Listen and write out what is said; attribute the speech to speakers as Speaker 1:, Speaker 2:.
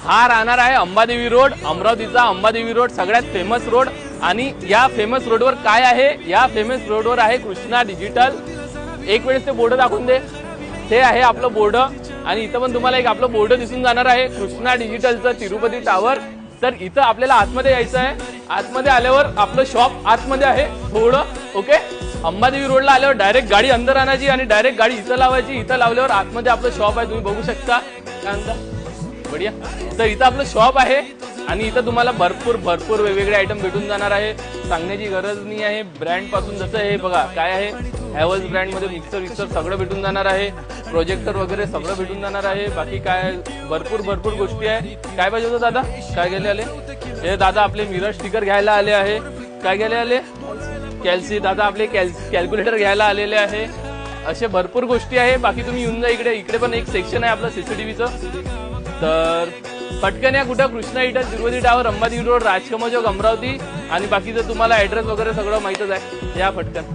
Speaker 1: हा राहणार आहे अंबादेवी रोड, अमरावतीचा अंबादेवी रोड सगळ्यात फेमस रोड। आणि या फेमस रोडवर काय आहे, या फेमस रोडवर आहे कृष्णा डिजिटल। एक वेळेस ते बोर्ड दाखवून दे, ते आहे आपलं बोर्ड। आणि इथं पण तुम्हाला एक आपलं बोर्ड दिसून जाणार आहे कृष्णा डिजिटलचं, तिरुपती टावर। तर इथं आपल्याला आतमध्ये यायचं आहे, आतमध्ये आल्यावर आपलं शॉप आतमध्ये आहे थोडं, ओके। अंबादेवी रोडला आल्यावर डायरेक्ट गाडी अंदर आणायची आणि डायरेक्ट गाडी इथं लावायची, इथं लावल्यावर आतमध्ये आपलं शॉप आहे, तुम्ही बघू शकता। काय म्हणता बढिया। तर इथं आपलं शॉप आहे आणि इथं तुम्हाला भरपूर भरपूर वेगवेगळे आयटम भेटून जाणार आहे, सांगण्याची गरज नाही आहे। ब्रँड पासून जसं हे बघा काय आहे, हॅवल्स ब्रँड मध्ये मिक्सर सगळं भेटून जाणार आहे, प्रोजेक्टर वगैरे सगळं भेटून जाणार आहे। बाकी काय भरपूर भरपूर गोष्टी आहे। काय पाहिजे होतं दादा, काय घ्यायला आले? हे दादा आपले मिरर स्टिकर घ्यायला आले आहे। काय घ्यायला आले? कॅल्सी दादा आपले कॅल्क्युलेटर घ्यायला आलेले आहे। असे भरपूर गोष्टी आहे। बाकी तुम्ही येऊन जा इकडे, इकडे पण एक सेक्शन आहे आपलं सीसीटीव्हीचं। तर पटकन या कुठं Krishna digital, Tirupati tower, Ambadevi road, Rajkamal Chowk, Amravati. आणि बाकीचं तुम्हाला ऍड्रेस वगैरे सगळं माहितच आहे, या पटकन।